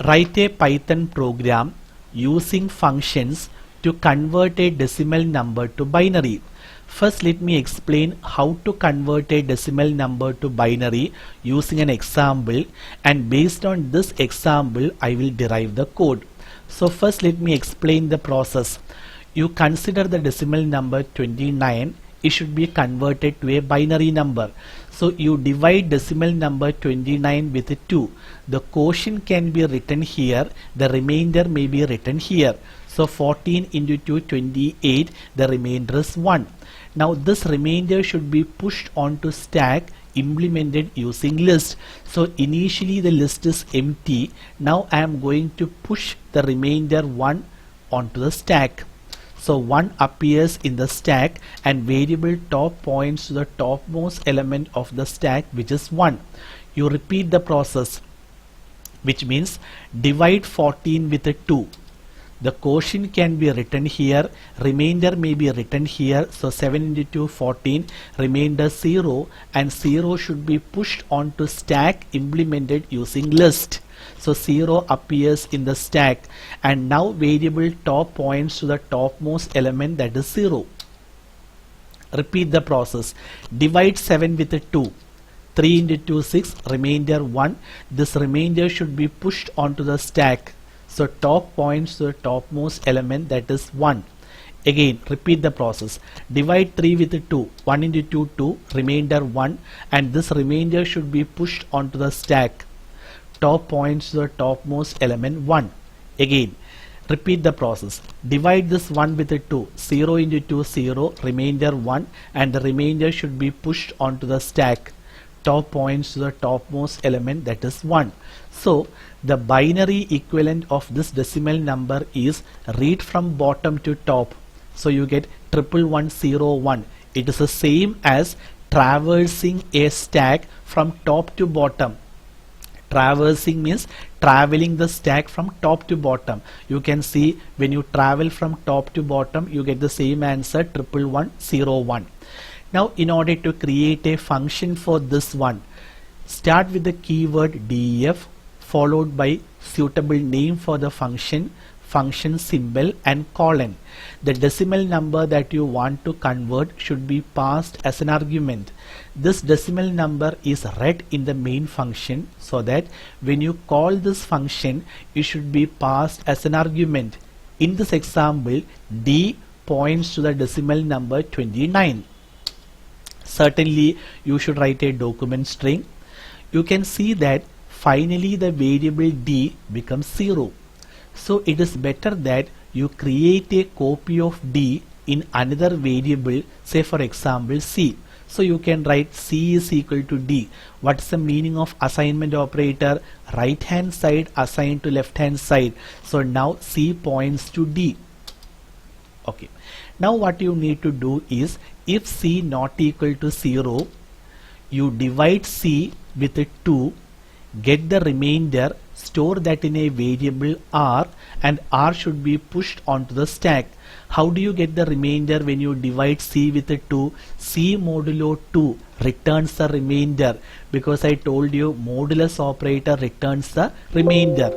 Write a Python program using functions to convert a decimal number to binary. First, let me explain how to convert a decimal number to binary using an example, and based on this example I will derive the code. So first let me explain the process. You consider the decimal number 29. It should be converted to a binary number. So you divide decimal number 29 with 2. The quotient can be written here, the remainder may be written here. So 14 into 2, 28, the remainder is 1. Now this remainder should be pushed onto stack, implemented using list. So initially the list is empty. Now I am going to push the remainder 1 onto the stack. So 1 appears in the stack and variable top points to the topmost element of the stack, which is 1. You repeat the process, which means divide 14 with a 2. The quotient can be written here, remainder may be written here. So 7 into 2, 14, remainder 0, and 0 should be pushed onto stack, implemented using list. So 0 appears in the stack, and now variable top points to the topmost element, that is 0. Repeat the process. Divide 7 with a 2. 3 into 2, 6, remainder 1. This remainder should be pushed onto the stack. So top points to the topmost element, that is 1. Again repeat the process. Divide 3 with 2. 1 into 2, 2, remainder 1, and this remainder should be pushed onto the stack. Top points to the topmost element, 1. Again repeat the process. Divide this 1 with a 2. 0 into 2, 0, remainder 1, and the remainder should be pushed onto the stack. Top points to the topmost element, that is 1. So the binary equivalent of this decimal number is read from bottom to top. So you get 11101. It is the same as traversing a stack from top to bottom. Traversing means traveling the stack from top to bottom. You can see when you travel from top to bottom, you get the same answer, 11101. Now in order to create a function for this one, start with the keyword def followed by suitable name for the function, function symbol, and colon. The decimal number that you want to convert should be passed as an argument. This decimal number is read in the main function, so that when you call this function, it should be passed as an argument. In this example, D points to the decimal number 29. Certainly you should write a document string. You can see that finally the variable D becomes 0. So it is better that you create a copy of D in another variable, say for example C. So you can write C is equal to D. What's the meaning of assignment operator? Right hand side assigned to left hand side. So now C points to D. Okay. Now what you need to do is, if C not equal to 0, you divide C with a 2, get the remainder, store that in a variable R, and R should be pushed onto the stack. How do you get the remainder when you divide C with a 2? C modulo 2 returns the remainder, because I told you modulus operator returns the remainder.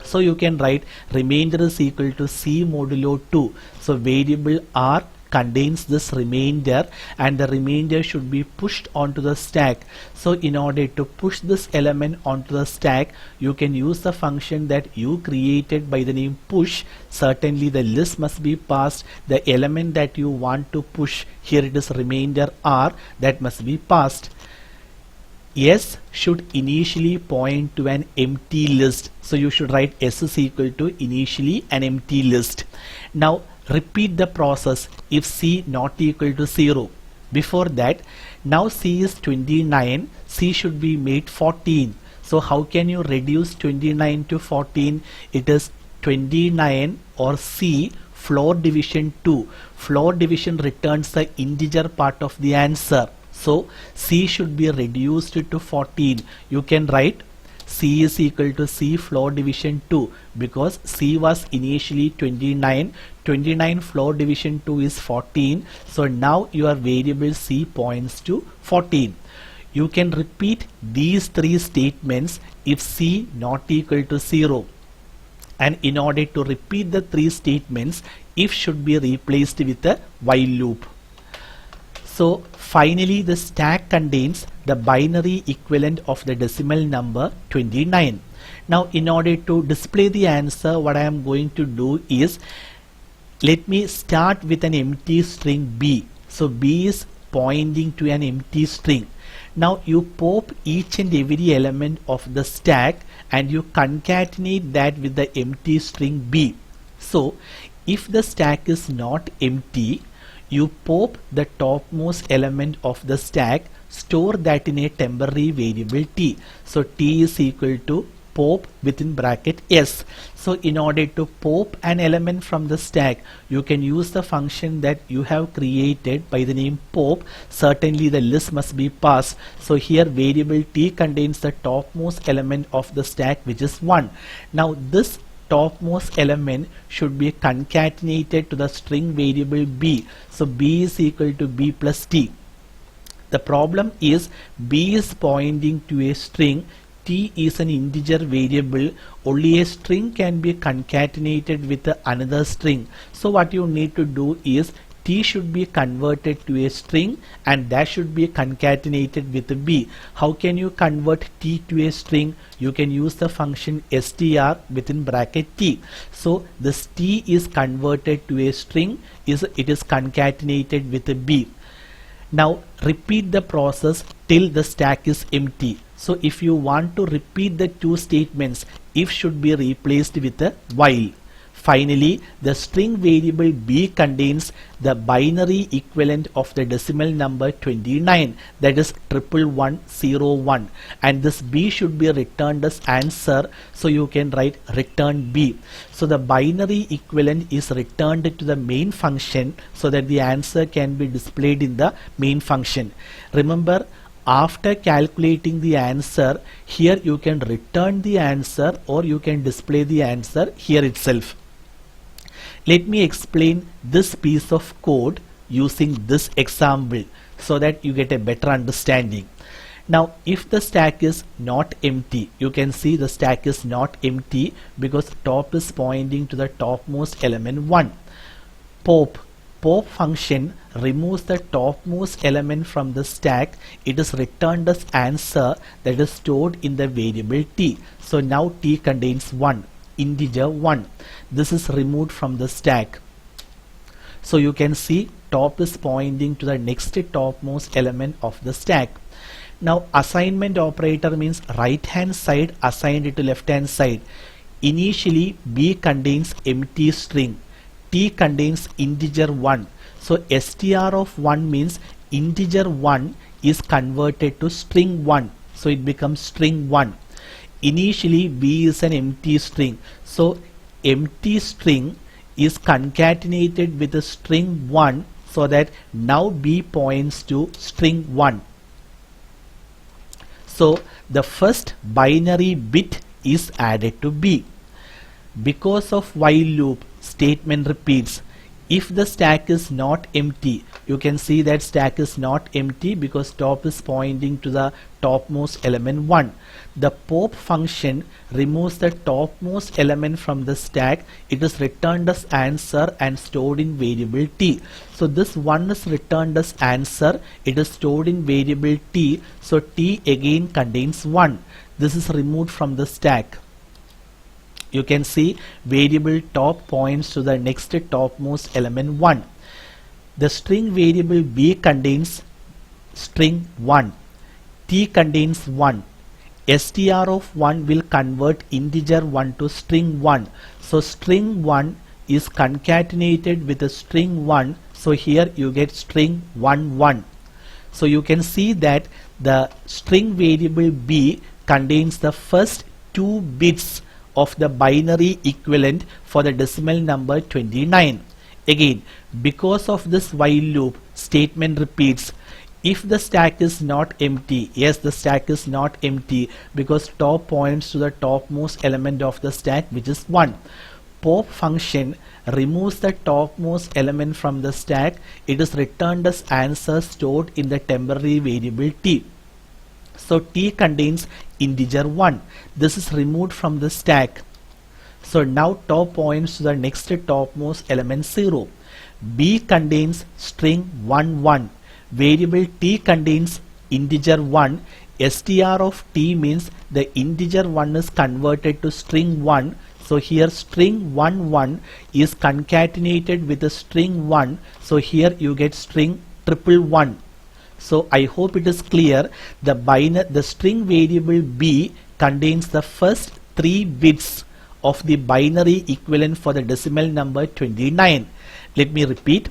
So you can write remainder is equal to C modulo 2. So variable R contains this remainder, and the remainder should be pushed onto the stack. So in order to push this element onto the stack, you can use the function that you created by the name push. Certainly the list must be passed. The element that you want to push, here it is remainder R, that must be passed. S should initially point to an empty list. So you should write S is equal to initially an empty list. Now repeat the process if C not equal to 0. Before that, now C is 29, C should be made 14. So how can you reduce 29 to 14? It is 29 or C floor division 2. Floor division returns the integer part of the answer. So C should be reduced to 14. You can write C is equal to C floor division 2, because C was initially 29. 29 floor division 2 is 14. So now your variable C points to 14. you can repeat these three statements if C not equal to 0. And in order to repeat the three statements, if should be replaced with a while loop. So finally the stack contains the binary equivalent of the decimal number 29. Now in order to display the answer, what I am going to do is, let me start with an empty string B. So B is pointing to an empty string. Now you pop each and every element of the stack and you concatenate that with the empty string B. So if the stack is not empty, you pop the topmost element of the stack, store that in a temporary variable t. So t is equal to pop within bracket s. So in order to pop an element from the stack, you can use the function that you have created by the name pop. Certainly the list must be passed. So here variable t contains the topmost element of the stack, which is 1. Now this topmost element should be concatenated to the string variable b. So b is equal to b plus t. The problem is b is pointing to a string, t is an integer variable. Only a string can be concatenated with another string. So what you need to do is, t should be converted to a string and that should be concatenated with b. How can you convert t to a string? You can use the function str within bracket t. So this t is converted to a string, it is concatenated with b. Now repeat the process till the stack is empty. So if you want to repeat the two statements, if should be replaced with a while. Finally, the string variable b contains the binary equivalent of the decimal number 29, that is 11101, and this b should be returned as answer. So you can write return b. So the binary equivalent is returned to the main function so that the answer can be displayed in the main function. Remember, after calculating the answer, here you can return the answer or you can display the answer here itself. Let me explain this piece of code using this example so that you get a better understanding. Now if the stack is not empty, you can see the stack is not empty because top is pointing to the topmost element 1. Pop function removes the topmost element from the stack. It is returned as answer that is stored in the variable t. So now t contains 1, integer 1. This is removed from the stack. So you can see top is pointing to the next topmost element of the stack. Now assignment operator means right hand side assigned to left hand side. Initially b contains empty string, t contains integer 1. So str of 1 means integer 1 is converted to string 1. So it becomes string 1. Initially b is an empty string. So empty string is concatenated with the string 1 so that now b points to string 1. So the first binary bit is added to b. Because of while loop, statement repeats. If the stack is not empty, you can see that stack is not empty because top is pointing to the topmost element 1. The pop function removes the topmost element from the stack. It is returned as answer and stored in variable t. So this 1 is returned as answer. It is stored in variable t. So t again contains 1. This is removed from the stack. You can see variable top points to the next topmost element 1. The string variable b contains string 1. T contains 1. str of 1 will convert integer 1 to string 1. So string 1 is concatenated with a string 1. So here you get string 1 1. So you can see that the string variable b contains the first 2 bits of the binary equivalent for the decimal number 29. Again, because of this while loop, statement repeats. If the stack is not empty, yes, the stack is not empty because top points to the topmost element of the stack, which is 1. Pop function removes the topmost element from the stack. It is returned as answer stored in the temporary variable t. So t contains integer 1. This is removed from the stack. So now top points to the next topmost element 0. B contains string 1 1. Variable t contains integer 1. Str of t means the integer 1 is converted to string 1. So here string 1 1 is concatenated with the string 1. So here you get string 111. So I hope it is clear. The string variable b contains the first 3 bits of the binary equivalent for the decimal number 29. Let me repeat.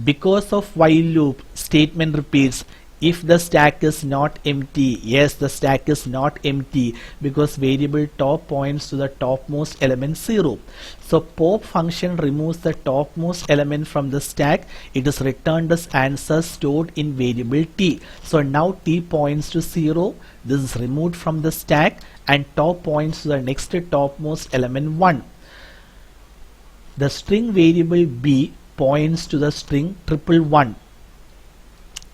Because of while loop, statement repeats if the stack is not empty. Yes, the stack is not empty because variable top points to the topmost element 0. So pop function removes the topmost element from the stack. It is returned as answer stored in variable t. So now t points to 0. This is removed from the stack and top points to the next topmost element 1. The string variable b points to the string 111.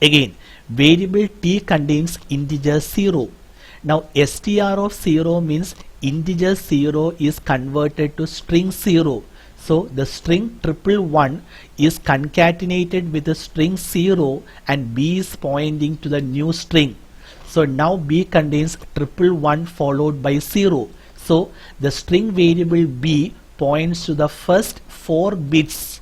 Again, variable t contains integer 0. Now str of 0 means integer 0 is converted to string 0. So the string 111 is concatenated with the string 0 and b is pointing to the new string. So now b contains 111 followed by 0. So the string variable b points to the first 4 bits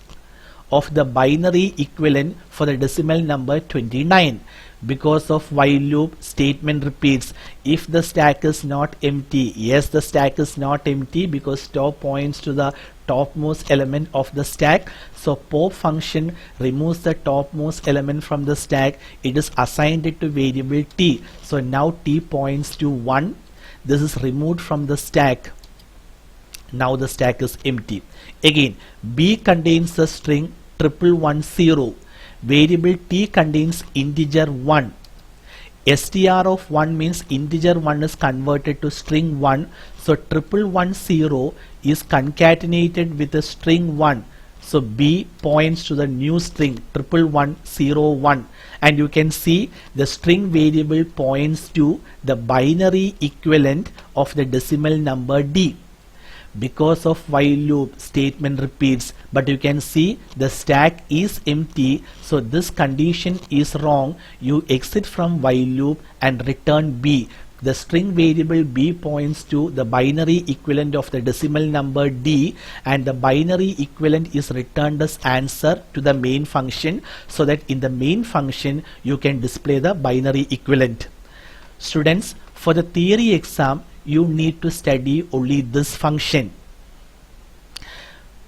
of the binary equivalent for the decimal number 29. Because of while loop, statement repeats if the stack is not empty. Yes, the stack is not empty because top points to the topmost element of the stack. So pop function removes the topmost element from the stack. It is assigned it to variable t. So now t points to 1. This is removed from the stack. Now the stack is empty. Again, b contains the string 1110. Variable t contains integer 1. Str of 1 means integer 1 is converted to string 1. So 1110 is concatenated with the string 1. So b points to the new string 1101, and you can see the string variable points to the binary equivalent of the decimal number d. Because of while loop, statement repeats, but you can see the stack is empty. So this condition is wrong. You exit from while loop and return b. The string variable b points to the binary equivalent of the decimal number d, and the binary equivalent is returned as answer to the main function, so that in the main function you can display the binary equivalent. Students, for the theory exam you need to study only this function.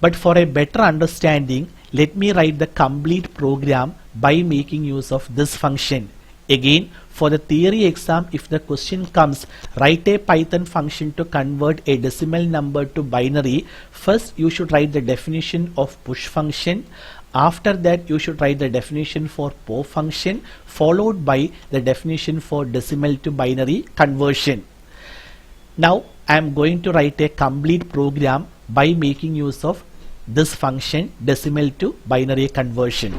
But for a better understanding, let me write the complete program by making use of this function. Again, for the theory exam, if the question comes, write a Python function to convert a decimal number to binary, first you should write the definition of push function. After that, you should write the definition for pop function, followed by the definition for decimal to binary conversion. Now I am going to write a complete program by making use of this function, decimal to binary conversion.